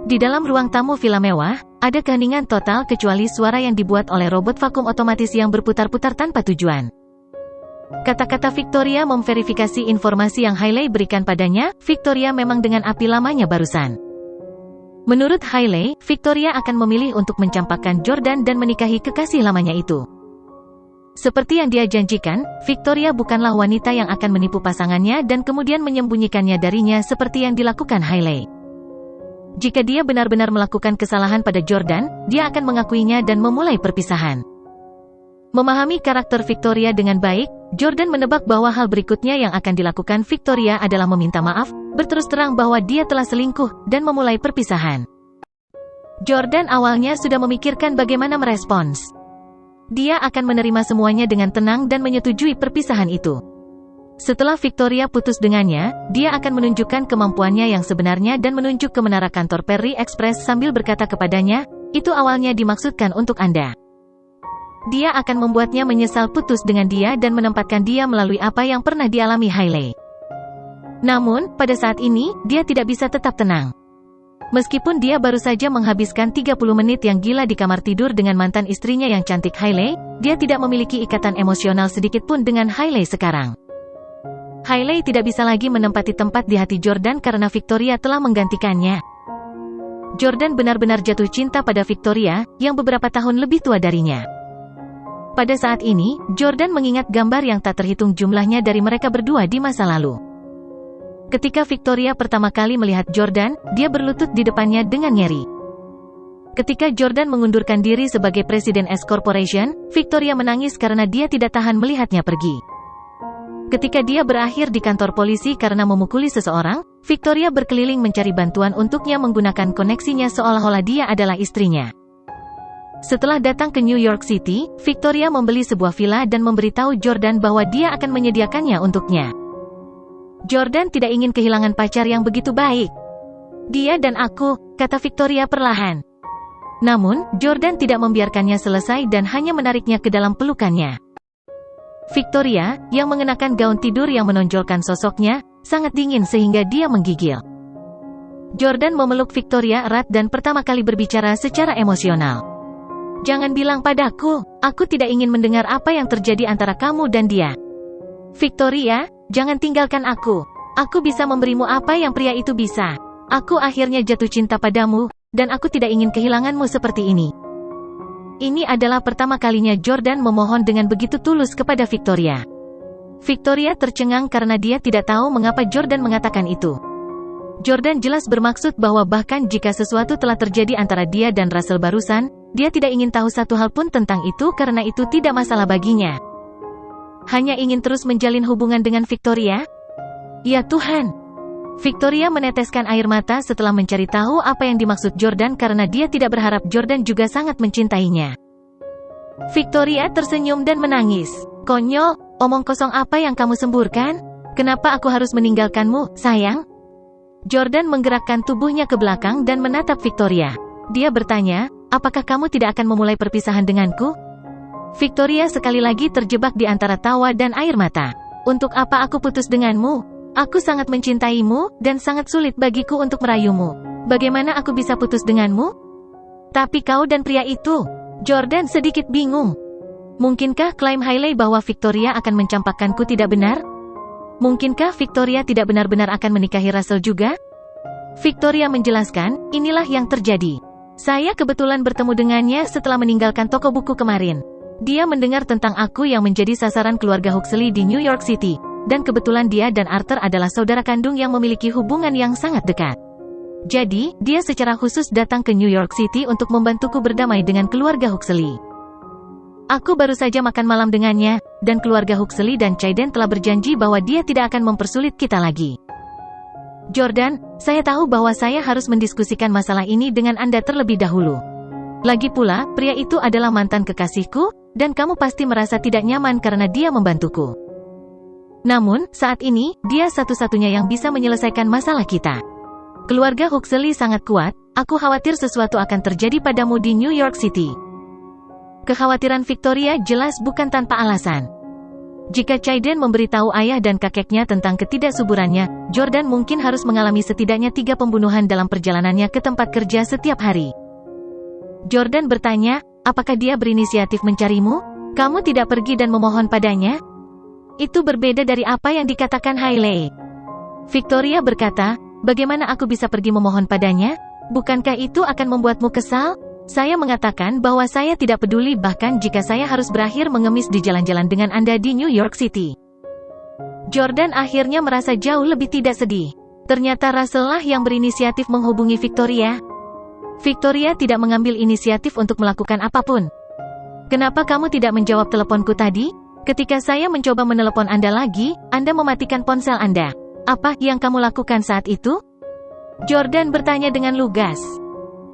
Di dalam ruang tamu villa mewah, ada keheningan total kecuali suara yang dibuat oleh robot vakum otomatis yang berputar-putar tanpa tujuan. Kata-kata Victoria memverifikasi informasi yang Hailey berikan padanya. Victoria memang dengan api lamanya barusan. Menurut Hailey, Victoria akan memilih untuk mencampakkan Jordan dan menikahi kekasih lamanya itu. Seperti yang dia janjikan, Victoria bukanlah wanita yang akan menipu pasangannya dan kemudian menyembunyikannya darinya seperti yang dilakukan Hailey. Jika dia benar-benar melakukan kesalahan pada Jordan, dia akan mengakuinya dan memulai perpisahan. Memahami karakter Victoria dengan baik, Jordan menebak bahwa hal berikutnya yang akan dilakukan Victoria adalah meminta maaf, berterus terang bahwa dia telah selingkuh, dan memulai perpisahan. Jordan awalnya sudah memikirkan bagaimana merespons. Dia akan menerima semuanya dengan tenang dan menyetujui perpisahan itu. Setelah Victoria putus dengannya, dia akan menunjukkan kemampuannya yang sebenarnya dan menunjuk ke menara kantor Perry Express sambil berkata kepadanya, "Itu awalnya dimaksudkan untuk Anda." Dia akan membuatnya menyesal putus dengan dia dan menempatkan dia melalui apa yang pernah dialami Hailey. Namun, pada saat ini, dia tidak bisa tetap tenang. Meskipun dia baru saja menghabiskan 30 menit yang gila di kamar tidur dengan mantan istrinya yang cantik Hailey, dia tidak memiliki ikatan emosional sedikit pun dengan Hailey sekarang. Hailey tidak bisa lagi menempati tempat di hati Jordan karena Victoria telah menggantikannya. Jordan benar-benar jatuh cinta pada Victoria, yang beberapa tahun lebih tua darinya. Pada saat ini, Jordan mengingat gambar yang tak terhitung jumlahnya dari mereka berdua di masa lalu. Ketika Victoria pertama kali melihat Jordan, dia berlutut di depannya dengan nyeri. Ketika Jordan mengundurkan diri sebagai Presiden S Corporation, Victoria menangis karena dia tidak tahan melihatnya pergi. Ketika dia berakhir di kantor polisi karena memukuli seseorang, Victoria berkeliling mencari bantuan untuknya menggunakan koneksinya seolah-olah dia adalah istrinya. Setelah datang ke New York City, Victoria membeli sebuah villa dan memberitahu Jordan bahwa dia akan menyediakannya untuknya. Jordan tidak ingin kehilangan pacar yang begitu baik. "Dia dan aku," kata Victoria perlahan. Namun, Jordan tidak membiarkannya selesai dan hanya menariknya ke dalam pelukannya. Victoria, yang mengenakan gaun tidur yang menonjolkan sosoknya, sangat dingin sehingga dia menggigil. Jordan memeluk Victoria erat dan pertama kali berbicara secara emosional. "Jangan bilang padaku, aku tidak ingin mendengar apa yang terjadi antara kamu dan dia. Victoria, jangan tinggalkan aku. Aku bisa memberimu apa yang pria itu bisa. Aku akhirnya jatuh cinta padamu, dan aku tidak ingin kehilanganmu seperti ini." Ini adalah pertama kalinya Jordan memohon dengan begitu tulus kepada Victoria. Victoria tercengang karena dia tidak tahu mengapa Jordan mengatakan itu. Jordan jelas bermaksud bahwa bahkan jika sesuatu telah terjadi antara dia dan Russell barusan, dia tidak ingin tahu satu hal pun tentang itu karena itu tidak masalah baginya. Hanya ingin terus menjalin hubungan dengan Victoria? Ya Tuhan! Victoria meneteskan air mata setelah mencari tahu apa yang dimaksud Jordan karena dia tidak berharap Jordan juga sangat mencintainya. Victoria tersenyum dan menangis. "Konyol, omong kosong apa yang kamu semburkan? Kenapa aku harus meninggalkanmu, sayang?" Jordan menggerakkan tubuhnya ke belakang dan menatap Victoria. Dia bertanya, "Apakah kamu tidak akan memulai perpisahan denganku?" Victoria sekali lagi terjebak di antara tawa dan air mata. "Untuk apa aku putus denganmu? Aku sangat mencintaimu, dan sangat sulit bagiku untuk merayumu. Bagaimana aku bisa putus denganmu?" "Tapi kau dan pria itu..." Jordan sedikit bingung. Mungkinkah klaim Hailey bahwa Victoria akan mencampakkanku tidak benar? Mungkinkah Victoria tidak benar-benar akan menikahi Russell juga? Victoria menjelaskan, "Inilah yang terjadi. Saya kebetulan bertemu dengannya setelah meninggalkan toko buku kemarin. Dia mendengar tentang aku yang menjadi sasaran keluarga Huxley di New York City. Dan kebetulan dia dan Arthur adalah saudara kandung yang memiliki hubungan yang sangat dekat. Jadi, dia secara khusus datang ke New York City untuk membantuku berdamai dengan keluarga Huxley. Aku baru saja makan malam dengannya, dan keluarga Huxley dan Chayden telah berjanji bahwa dia tidak akan mempersulit kita lagi. Jordan, saya tahu bahwa saya harus mendiskusikan masalah ini dengan Anda terlebih dahulu. Lagi pula, pria itu adalah mantan kekasihku, dan kamu pasti merasa tidak nyaman karena dia membantuku. Namun, saat ini, dia satu-satunya yang bisa menyelesaikan masalah kita. Keluarga Huxley sangat kuat, aku khawatir sesuatu akan terjadi padamu di New York City." Kekhawatiran Victoria jelas bukan tanpa alasan. Jika Chaiden memberitahu ayah dan kakeknya tentang ketidaksuburannya, Jordan mungkin harus mengalami setidaknya 3 pembunuhan dalam perjalanannya ke tempat kerja setiap hari. Jordan bertanya, apakah dia berinisiatif mencarimu? Kamu tidak pergi dan memohon padanya? Itu berbeda dari apa yang dikatakan Hailey. Victoria berkata, bagaimana aku bisa pergi memohon padanya? Bukankah itu akan membuatmu kesal? Saya mengatakan bahwa saya tidak peduli bahkan jika saya harus berakhir mengemis di jalan-jalan dengan Anda di New York City. Jordan akhirnya merasa jauh lebih tidak sedih. Ternyata Russell lah yang berinisiatif menghubungi Victoria. Victoria tidak mengambil inisiatif untuk melakukan apapun. Kenapa kamu tidak menjawab teleponku tadi? Ketika saya mencoba menelepon Anda lagi, Anda mematikan ponsel Anda. Apa yang kamu lakukan saat itu? Jordan bertanya dengan lugas.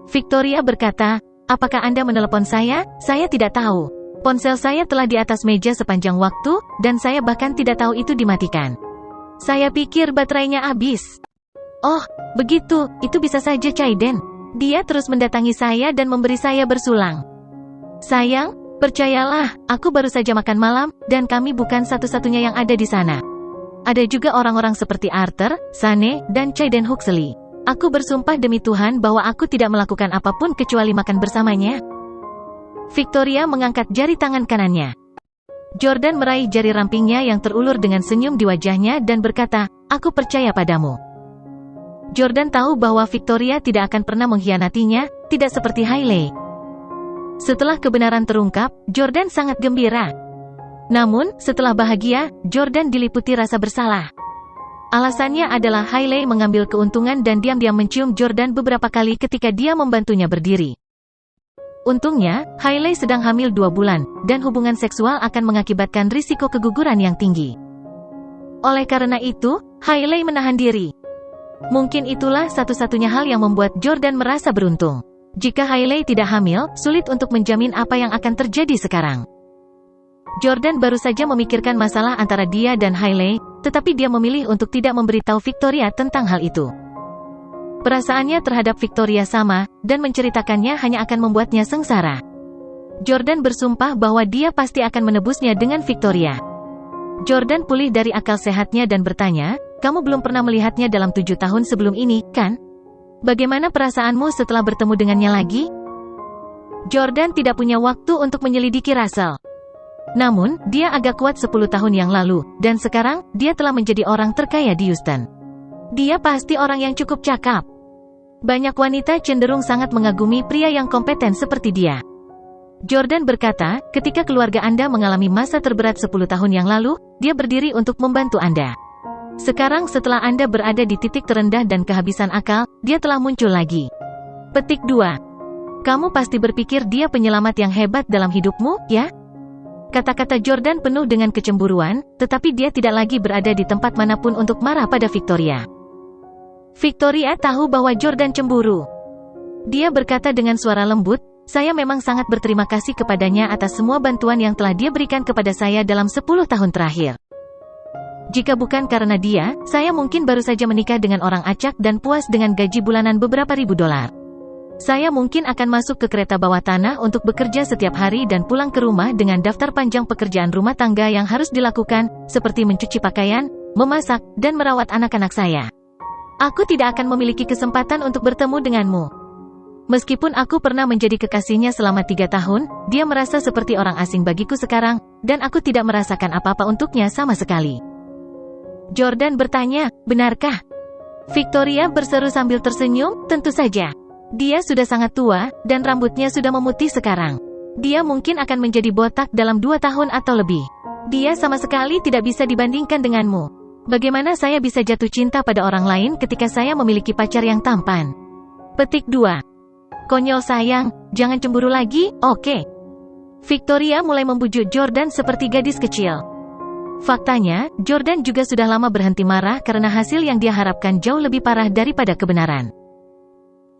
Victoria berkata, apakah Anda menelepon saya? Saya tidak tahu. Ponsel saya telah di atas meja sepanjang waktu, dan saya bahkan tidak tahu itu dimatikan. Saya pikir baterainya habis. Oh, begitu, itu bisa saja Chaiden. Dia terus mendatangi saya dan memberi saya bersulang. Sayang, percayalah, aku baru saja makan malam, dan kami bukan satu-satunya yang ada di sana. Ada juga orang-orang seperti Arthur, Sane, dan Chaiden Huxley. Aku bersumpah demi Tuhan bahwa aku tidak melakukan apapun kecuali makan bersamanya. Victoria mengangkat jari tangan kanannya. Jordan meraih jari rampingnya yang terulur dengan senyum di wajahnya dan berkata, aku percaya padamu. Jordan tahu bahwa Victoria tidak akan pernah mengkhianatinya, tidak seperti Hailey. Setelah kebenaran terungkap, Jordan sangat gembira. Namun, setelah bahagia, Jordan diliputi rasa bersalah. Alasannya adalah Hailey mengambil keuntungan dan diam-diam mencium Jordan beberapa kali ketika dia membantunya berdiri. Untungnya, Hailey sedang hamil 2 bulan, dan hubungan seksual akan mengakibatkan risiko keguguran yang tinggi. Oleh karena itu, Hailey menahan diri. Mungkin itulah satu-satunya hal yang membuat Jordan merasa beruntung. Jika Hailey tidak hamil, sulit untuk menjamin apa yang akan terjadi sekarang. Jordan baru saja memikirkan masalah antara dia dan Hailey, tetapi dia memilih untuk tidak memberitahu Victoria tentang hal itu. Perasaannya terhadap Victoria sama, dan menceritakannya hanya akan membuatnya sengsara. Jordan bersumpah bahwa dia pasti akan menebusnya dengan Victoria. Jordan pulih dari akal sehatnya dan bertanya, kamu belum pernah melihatnya dalam 7 tahun sebelum ini, kan? Bagaimana perasaanmu setelah bertemu dengannya lagi? Jordan tidak punya waktu untuk menyelidiki Russell. Namun, dia agak kuat 10 tahun yang lalu, dan sekarang, dia telah menjadi orang terkaya di Houston. Dia pasti orang yang cukup cakap. Banyak wanita cenderung sangat mengagumi pria yang kompeten seperti dia. Jordan berkata, ketika keluarga Anda mengalami masa terberat 10 tahun yang lalu, dia berdiri untuk membantu Anda. Sekarang setelah Anda berada di titik terendah dan kehabisan akal, dia telah muncul lagi. Petik 2. Kamu pasti berpikir dia penyelamat yang hebat dalam hidupmu, ya? Kata-kata Jordan penuh dengan kecemburuan, tetapi dia tidak lagi berada di tempat manapun untuk marah pada Victoria. Victoria tahu bahwa Jordan cemburu. Dia berkata dengan suara lembut, saya memang sangat berterima kasih kepadanya atas semua bantuan yang telah dia berikan kepada saya dalam 10 tahun terakhir. Jika bukan karena dia, saya mungkin baru saja menikah dengan orang acak dan puas dengan gaji bulanan beberapa ribu dolar. Saya mungkin akan masuk ke kereta bawah tanah untuk bekerja setiap hari dan pulang ke rumah dengan daftar panjang pekerjaan rumah tangga yang harus dilakukan, seperti mencuci pakaian, memasak, dan merawat anak-anak saya. Aku tidak akan memiliki kesempatan untuk bertemu denganmu. Meskipun aku pernah menjadi kekasihnya selama 3 tahun, dia merasa seperti orang asing bagiku sekarang, dan aku tidak merasakan apa-apa untuknya sama sekali. Jordan bertanya, benarkah? Victoria berseru sambil tersenyum, tentu saja. Dia sudah sangat tua, dan rambutnya sudah memutih sekarang. Dia mungkin akan menjadi botak dalam 2 tahun atau lebih. Dia sama sekali tidak bisa dibandingkan denganmu. Bagaimana saya bisa jatuh cinta pada orang lain ketika saya memiliki pacar yang tampan? Petik 2. Konyol sayang, jangan cemburu lagi, oke? Victoria mulai membujuk Jordan seperti gadis kecil. Faktanya, Jordan juga sudah lama berhenti marah karena hasil yang dia harapkan jauh lebih parah daripada kebenaran.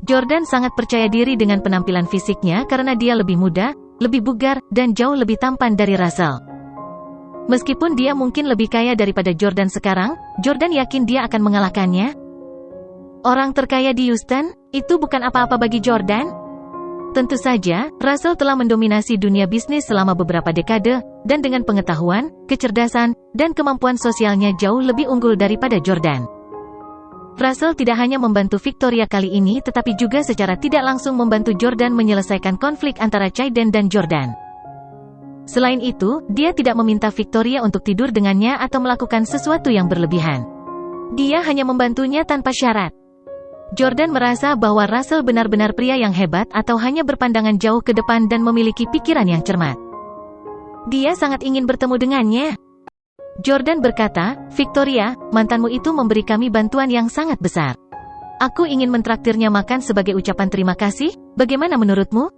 Jordan sangat percaya diri dengan penampilan fisiknya karena dia lebih muda, lebih bugar, dan jauh lebih tampan dari Russell. Meskipun dia mungkin lebih kaya daripada Jordan sekarang, Jordan yakin dia akan mengalahkannya. Orang terkaya di Houston, itu bukan apa-apa bagi Jordan. Tentu saja, Russell telah mendominasi dunia bisnis selama beberapa dekade, dan dengan pengetahuan, kecerdasan, dan kemampuan sosialnya jauh lebih unggul daripada Jordan. Russell tidak hanya membantu Victoria kali ini tetapi juga secara tidak langsung membantu Jordan menyelesaikan konflik antara Chayden dan Jordan. Selain itu, dia tidak meminta Victoria untuk tidur dengannya atau melakukan sesuatu yang berlebihan. Dia hanya membantunya tanpa syarat. Jordan merasa bahwa Russell benar-benar pria yang hebat atau hanya berpandangan jauh ke depan dan memiliki pikiran yang cermat. Dia sangat ingin bertemu dengannya. Jordan berkata, "Victoria, mantanmu itu memberi kami bantuan yang sangat besar. Aku ingin mentraktirnya makan sebagai ucapan terima kasih, bagaimana menurutmu?"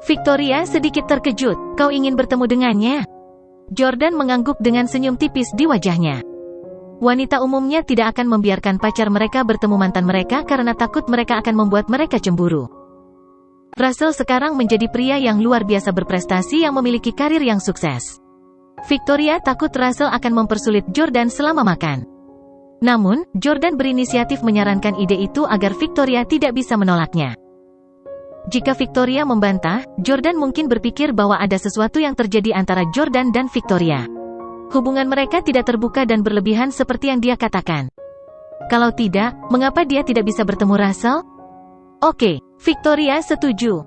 Victoria sedikit terkejut, "Kau ingin bertemu dengannya?" Jordan mengangguk dengan senyum tipis di wajahnya. Wanita umumnya tidak akan membiarkan pacar mereka bertemu mantan mereka karena takut mereka akan membuat mereka cemburu. Russell sekarang menjadi pria yang luar biasa berprestasi yang memiliki karir yang sukses. Victoria takut Russell akan mempersulit Jordan selama makan. Namun, Jordan berinisiatif menyarankan ide itu agar Victoria tidak bisa menolaknya. Jika Victoria membantah, Jordan mungkin berpikir bahwa ada sesuatu yang terjadi antara Jordan dan Victoria. Hubungan mereka tidak terbuka dan berlebihan seperti yang dia katakan. Kalau tidak, mengapa dia tidak bisa bertemu Russell? Oke, Victoria setuju.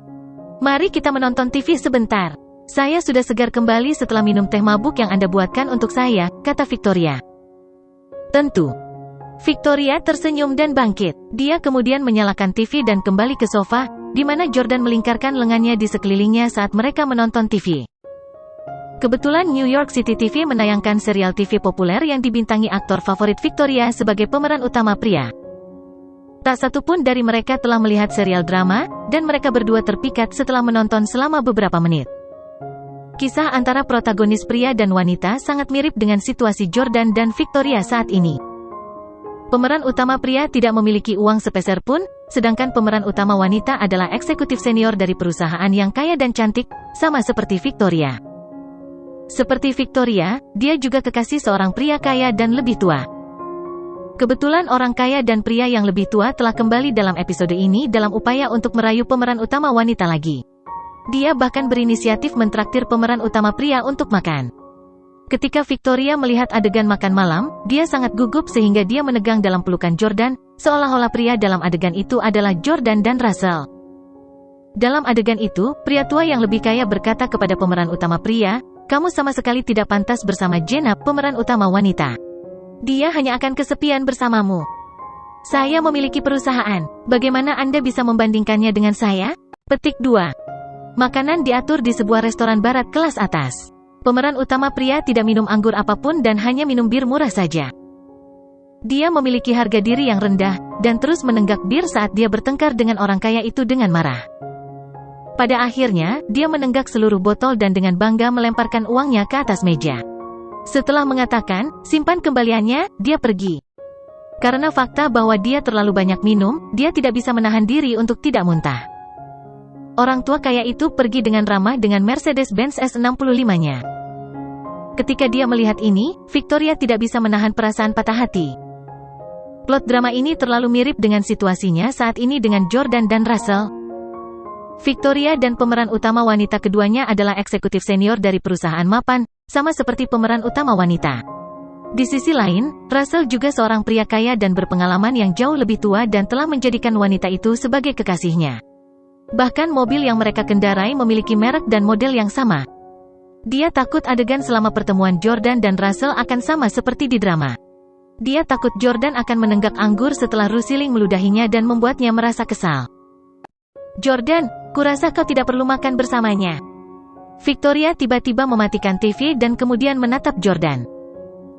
Mari kita menonton TV sebentar. Saya sudah segar kembali setelah minum teh mabuk yang Anda buatkan untuk saya, kata Victoria. Tentu. Victoria tersenyum dan bangkit. Dia kemudian menyalakan TV dan kembali ke sofa, di mana Jordan melingkarkan lengannya di sekelilingnya saat mereka menonton TV. Kebetulan New York City TV menayangkan serial TV populer yang dibintangi aktor favorit Victoria sebagai pemeran utama pria. Tak satu pun dari mereka telah melihat serial drama, dan mereka berdua terpikat setelah menonton selama beberapa menit. Kisah antara protagonis pria dan wanita sangat mirip dengan situasi Jordan dan Victoria saat ini. Pemeran utama pria tidak memiliki uang sepeser pun, sedangkan pemeran utama wanita adalah eksekutif senior dari perusahaan yang kaya dan cantik, sama seperti Victoria. Seperti Victoria, dia juga kekasih seorang pria kaya dan lebih tua. Kebetulan orang kaya dan pria yang lebih tua telah kembali dalam episode ini dalam upaya untuk merayu pemeran utama wanita lagi. Dia bahkan berinisiatif mentraktir pemeran utama pria untuk makan. Ketika Victoria melihat adegan makan malam, dia sangat gugup sehingga dia menegang dalam pelukan Jordan, seolah-olah pria dalam adegan itu adalah Jordan dan Russell. Dalam adegan itu, pria tua yang lebih kaya berkata kepada pemeran utama pria, "Kamu sama sekali tidak pantas bersama Jenna, pemeran utama wanita. Dia hanya akan kesepian bersamamu. Saya memiliki perusahaan. Bagaimana Anda bisa membandingkannya dengan saya?" Petik 2. Makanan diatur di sebuah restoran barat kelas atas. Pemeran utama pria tidak minum anggur apapun dan hanya minum bir murah saja. Dia memiliki harga diri yang rendah, dan terus menenggak bir saat dia bertengkar dengan orang kaya itu dengan marah. Pada akhirnya, dia menenggak seluruh botol dan dengan bangga melemparkan uangnya ke atas meja. Setelah mengatakan, "Simpan kembaliannya," dia pergi. Karena fakta bahwa dia terlalu banyak minum, dia tidak bisa menahan diri untuk tidak muntah. Orang tua kaya itu pergi dengan ramah dengan Mercedes-Benz S65-nya. Ketika dia melihat ini, Victoria tidak bisa menahan perasaan patah hati. Plot drama ini terlalu mirip dengan situasinya saat ini dengan Jordan dan Russell. Victoria dan pemeran utama wanita keduanya adalah eksekutif senior dari perusahaan mapan, sama seperti pemeran utama wanita. Di sisi lain, Russell juga seorang pria kaya dan berpengalaman yang jauh lebih tua dan telah menjadikan wanita itu sebagai kekasihnya. Bahkan mobil yang mereka kendarai memiliki merek dan model yang sama. Dia takut adegan selama pertemuan Jordan dan Russell akan sama seperti di drama. Dia takut Jordan akan menenggak anggur setelah Rusiling meludahinya dan membuatnya merasa kesal. "Jordan, kurasa kau tidak perlu makan bersamanya." Victoria tiba-tiba mematikan TV dan kemudian menatap Jordan.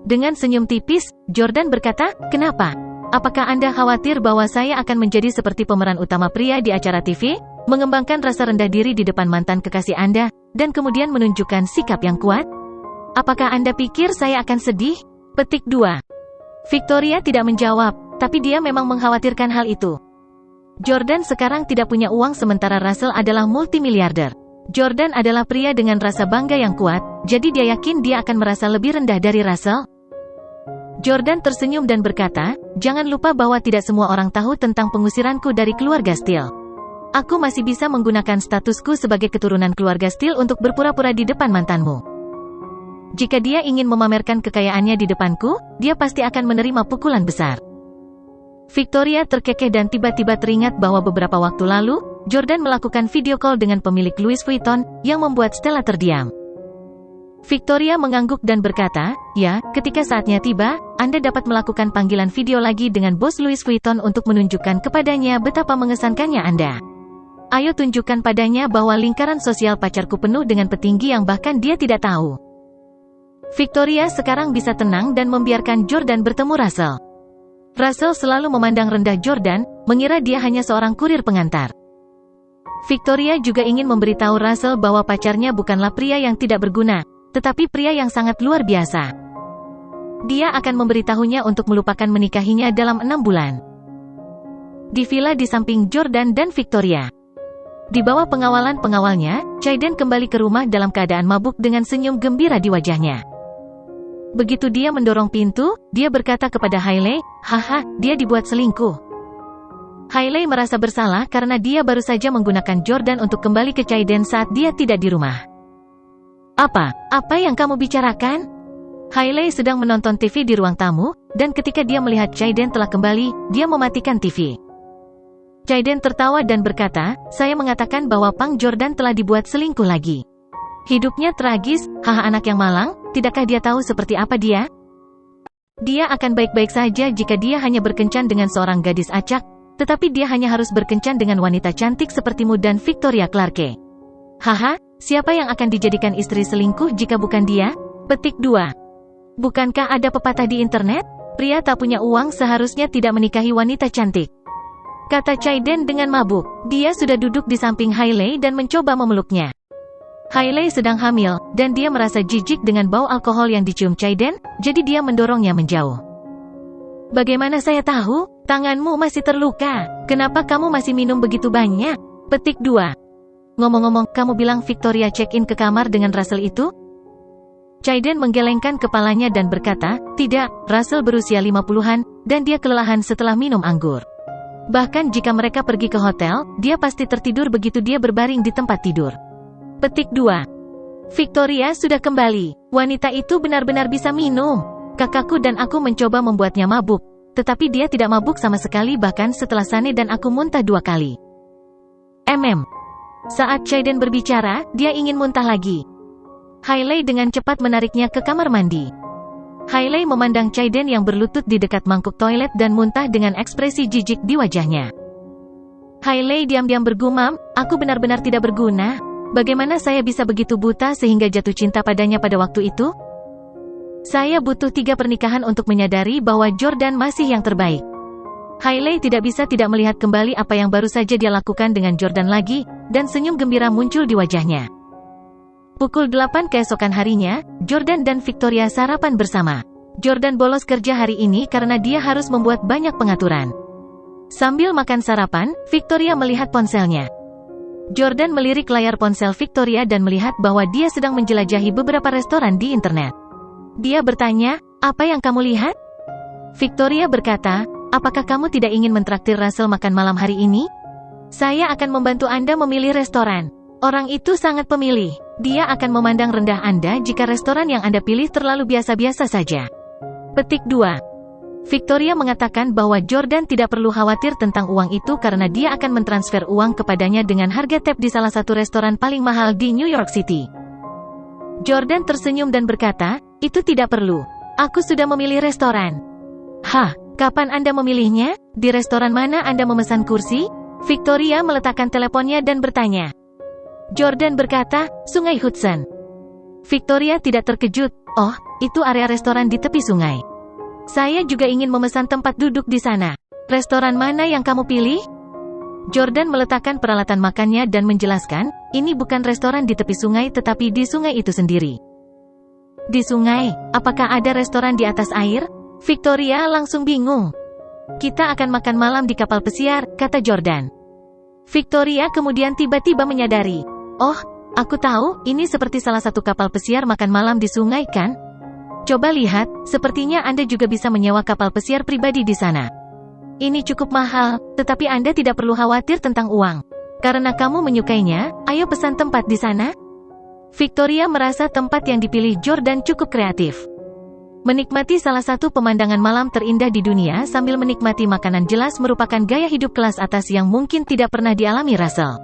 Dengan senyum tipis, Jordan berkata, "Kenapa? Apakah Anda khawatir bahwa saya akan menjadi seperti pemeran utama pria di acara TV? Mengembangkan rasa rendah diri di depan mantan kekasih Anda, dan kemudian menunjukkan sikap yang kuat? Apakah Anda pikir saya akan sedih?" Petik 2. Victoria tidak menjawab, tapi dia memang mengkhawatirkan hal itu. Jordan sekarang tidak punya uang sementara Russell adalah multimiliarder. Jordan adalah pria dengan rasa bangga yang kuat, jadi dia yakin dia akan merasa lebih rendah dari Russell. Jordan tersenyum dan berkata, "Jangan lupa bahwa tidak semua orang tahu tentang pengusiranku dari keluarga Steele. aku masih bisa menggunakan statusku sebagai keturunan keluarga Steele untuk berpura-pura di depan mantanmu. Jika dia ingin memamerkan kekayaannya di depanku, dia pasti akan menerima pukulan besar." Victoria terkekeh dan tiba-tiba teringat bahwa beberapa waktu lalu, Jordan melakukan video call dengan pemilik Louis Vuitton, yang membuat Stella terdiam. Victoria mengangguk dan berkata, "Ya, ketika saatnya tiba, Anda dapat melakukan panggilan video lagi dengan bos Louis Vuitton untuk menunjukkan kepadanya betapa mengesankannya Anda. Ayo tunjukkan padanya bahwa lingkaran sosial pacarku penuh dengan petinggi yang bahkan dia tidak tahu." Victoria sekarang bisa tenang dan membiarkan Jordan bertemu Russell. Russell selalu memandang rendah Jordan, mengira dia hanya seorang kurir pengantar. Victoria juga ingin memberitahu Russell bahwa pacarnya bukanlah pria yang tidak berguna, tetapi pria yang sangat luar biasa. Dia akan memberitahunya untuk melupakan menikahinya dalam 6 bulan. Di villa di samping Jordan dan Victoria. Di bawah pengawalan pengawalnya, Chayden kembali ke rumah dalam keadaan mabuk dengan senyum gembira di wajahnya. Begitu dia mendorong pintu, dia berkata kepada Hailey, "Haha, dia dibuat selingkuh." Hailey merasa bersalah karena dia baru saja menggunakan Jordan untuk kembali ke Chayden saat dia tidak di rumah. Apa yang kamu bicarakan?" Hailey sedang menonton TV di ruang tamu, dan ketika dia melihat Chayden telah kembali, dia mematikan TV. Chayden tertawa dan berkata, "Saya mengatakan bahwa Pang Jordan telah dibuat selingkuh lagi. Hidupnya tragis, haha anak yang malang, tidakkah dia tahu seperti apa dia? Dia akan baik-baik saja jika dia hanya berkencan dengan seorang gadis acak, tetapi dia hanya harus berkencan dengan wanita cantik sepertimu dan Victoria Clarke. Haha, siapa yang akan dijadikan istri selingkuh jika bukan dia?" Petik 2. Bukankah ada pepatah di internet? Pria tak punya uang seharusnya tidak menikahi wanita cantik, kata Chayden dengan mabuk. Dia sudah duduk di samping Hailey dan mencoba memeluknya. Hailey sedang hamil, dan dia merasa jijik dengan bau alkohol yang dicium Chayden, jadi dia mendorongnya menjauh. "Bagaimana saya tahu? Tanganmu masih terluka. Kenapa kamu masih minum begitu banyak?" Petik 2. Ngomong-ngomong, kamu bilang Victoria check-in ke kamar dengan Russell itu? Chayden menggelengkan kepalanya dan berkata, "Tidak, Russell berusia 50-an, dan dia kelelahan setelah minum anggur. Bahkan jika mereka pergi ke hotel, dia pasti tertidur begitu dia berbaring di tempat tidur." Petik 2. Victoria sudah kembali. Wanita itu benar-benar bisa minum. Kakakku dan aku mencoba membuatnya mabuk, tetapi dia tidak mabuk sama sekali bahkan setelah Sane dan aku muntah 2 kali. Saat Chayden berbicara, dia ingin muntah lagi. Hailey dengan cepat menariknya ke kamar mandi. Hailey memandang Chayden yang berlutut di dekat mangkuk toilet dan muntah dengan ekspresi jijik di wajahnya. Hailey diam-diam bergumam, "Aku benar-benar tidak berguna. Bagaimana saya bisa begitu buta sehingga jatuh cinta padanya pada waktu itu? Saya butuh 3 pernikahan untuk menyadari bahwa Jordan masih yang terbaik." Hailey tidak bisa tidak melihat kembali apa yang baru saja dia lakukan dengan Jordan lagi, dan senyum gembira muncul di wajahnya. Pukul 8 keesokan harinya, Jordan dan Victoria sarapan bersama. Jordan bolos kerja hari ini karena dia harus membuat banyak pengaturan. Sambil makan sarapan, Victoria melihat ponselnya. Jordan melirik layar ponsel Victoria dan melihat bahwa dia sedang menjelajahi beberapa restoran di internet. Dia bertanya, "Apa yang kamu lihat?" Victoria berkata, "Apakah kamu tidak ingin mentraktir Russell makan malam hari ini? Saya akan membantu Anda memilih restoran. Orang itu sangat pemilih. Dia akan memandang rendah Anda jika restoran yang Anda pilih terlalu biasa-biasa saja." Petik 2. Victoria mengatakan bahwa Jordan tidak perlu khawatir tentang uang itu karena dia akan mentransfer uang kepadanya dengan harga tap di salah satu restoran paling mahal di New York City. Jordan tersenyum dan berkata, "Itu tidak perlu. Aku sudah memilih restoran." "Hah? Kapan Anda memilihnya? Di restoran mana Anda memesan kursi?" Victoria meletakkan teleponnya dan bertanya. Jordan berkata, "Sungai Hudson." Victoria tidak terkejut. "Oh, itu area restoran di tepi sungai. Saya juga ingin memesan tempat duduk di sana. Restoran mana yang kamu pilih?" Jordan meletakkan peralatan makannya dan menjelaskan, "Ini bukan restoran di tepi sungai tetapi di sungai itu sendiri." "Di sungai? Apakah ada restoran di atas air?" Victoria langsung bingung. "Kita akan makan malam di kapal pesiar," kata Jordan. Victoria kemudian tiba-tiba menyadari, "Oh, aku tahu, ini seperti salah satu kapal pesiar makan malam di sungai kan? Coba lihat, sepertinya Anda juga bisa menyewa kapal pesiar pribadi di sana. Ini cukup mahal, tetapi Anda tidak perlu khawatir tentang uang. Karena kamu menyukainya, ayo pesan tempat di sana. Victoria merasa tempat yang dipilih Jordan cukup kreatif. Menikmati salah satu pemandangan malam terindah di dunia sambil menikmati makanan jelas merupakan gaya hidup kelas atas yang mungkin tidak pernah dialami Russell.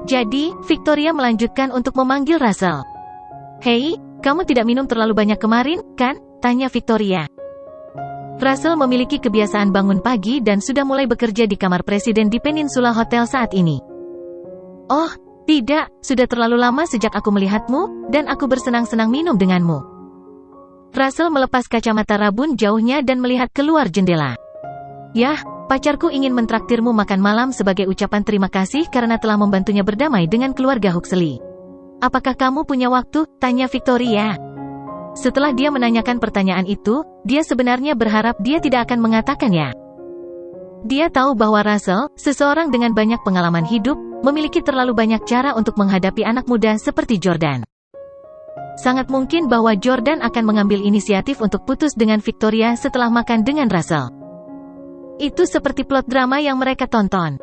Jadi, Victoria melanjutkan untuk memanggil Russell. "Hei, kamu tidak minum terlalu banyak kemarin, kan?" tanya Victoria. Russell memiliki kebiasaan bangun pagi dan sudah mulai bekerja di kamar presiden di Peninsula Hotel saat ini. "Oh, tidak, sudah terlalu lama sejak aku melihatmu, dan aku bersenang-senang minum denganmu." Russell melepas kacamata rabun jauhnya dan melihat keluar jendela. "Yah, pacarku ingin mentraktirmu makan malam sebagai ucapan terima kasih karena telah membantunya berdamai dengan keluarga Huxley. Apakah kamu punya waktu?" tanya Victoria. Setelah dia menanyakan pertanyaan itu, dia sebenarnya berharap dia tidak akan mengatakannya. Dia tahu bahwa Russell, seseorang dengan banyak pengalaman hidup, memiliki terlalu banyak cara untuk menghadapi anak muda seperti Jordan. Sangat mungkin bahwa Jordan akan mengambil inisiatif untuk putus dengan Victoria setelah makan dengan Russell. Itu seperti plot drama yang mereka tonton.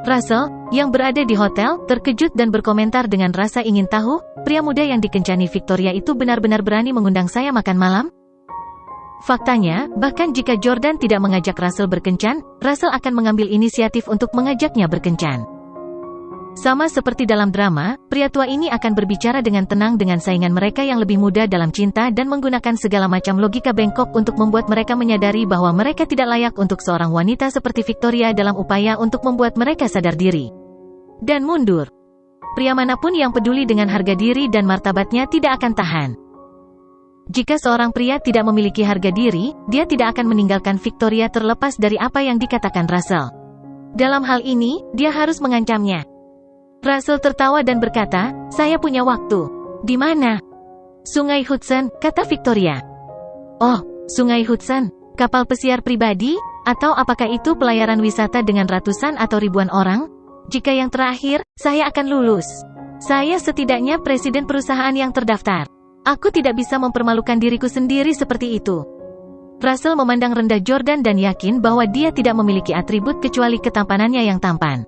Russell, yang berada di hotel, terkejut dan berkomentar dengan rasa ingin tahu, pria muda yang dikencani Victoria itu benar-benar berani mengundang saya makan malam? Faktanya, bahkan jika Jordan tidak mengajak Russell berkencan, Russell akan mengambil inisiatif untuk mengajaknya berkencan. Sama seperti dalam drama, pria tua ini akan berbicara dengan tenang dengan saingan mereka yang lebih muda dalam cinta dan menggunakan segala macam logika bengkok untuk membuat mereka menyadari bahwa mereka tidak layak untuk seorang wanita seperti Victoria dalam upaya untuk membuat mereka sadar diri dan mundur. Pria manapun yang peduli dengan harga diri dan martabatnya tidak akan tahan. Jika seorang pria tidak memiliki harga diri, dia tidak akan meninggalkan Victoria terlepas dari apa yang dikatakan Russell. Dalam hal ini, dia harus mengancamnya. Russell tertawa dan berkata, "Saya punya waktu." "Di mana?" "Sungai Hudson," kata Victoria. "Oh, Sungai Hudson, kapal pesiar pribadi? Atau apakah itu pelayaran wisata dengan ratusan atau ribuan orang? Jika yang terakhir, saya akan lulus. Saya setidaknya presiden perusahaan yang terdaftar. Aku tidak bisa mempermalukan diriku sendiri seperti itu." Russell memandang rendah Jordan dan yakin bahwa dia tidak memiliki atribut kecuali ketampanannya yang tampan.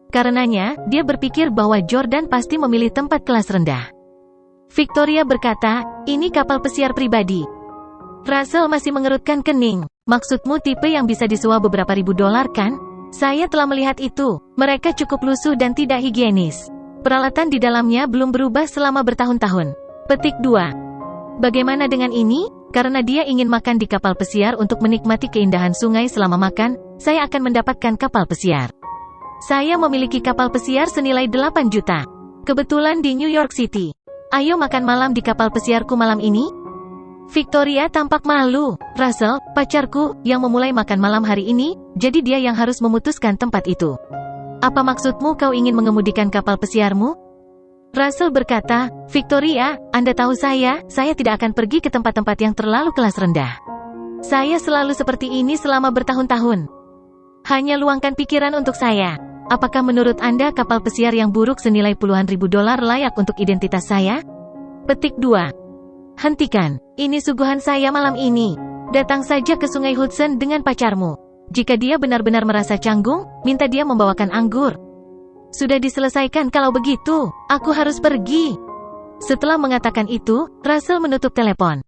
Karenanya, dia berpikir bahwa Jordan pasti memilih tempat kelas rendah. Victoria berkata, "Ini kapal pesiar pribadi." Russell masih mengerutkan kening. "Maksudmu tipe yang bisa disewa beberapa ribu dolar kan? Saya telah melihat itu. Mereka cukup lusuh dan tidak higienis. Peralatan di dalamnya belum berubah selama bertahun-tahun." Petik 2. Bagaimana dengan ini? Karena dia ingin makan di kapal pesiar untuk menikmati keindahan sungai selama makan, saya akan mendapatkan kapal pesiar. Saya memiliki kapal pesiar senilai 8 juta. Kebetulan di New York City. Ayo makan malam di kapal pesiarku malam ini? Victoria tampak malu. "Russell, pacarku, yang memulai makan malam hari ini, jadi dia yang harus memutuskan tempat itu. Apa maksudmu kau ingin mengemudikan kapal pesiarmu?" Russell berkata, "Victoria, Anda tahu saya tidak akan pergi ke tempat-tempat yang terlalu kelas rendah. Saya selalu seperti ini selama bertahun-tahun. Hanya luangkan pikiran untuk saya. Apakah menurut Anda kapal pesiar yang buruk senilai puluhan ribu dolar layak untuk identitas saya?" Petik 2. Hentikan. Ini suguhan saya malam ini. Datang saja ke Sungai Hudson dengan pacarmu. Jika dia benar-benar merasa canggung, minta dia membawakan anggur. Sudah diselesaikan kalau begitu, aku harus pergi. Setelah mengatakan itu, Russell menutup telepon.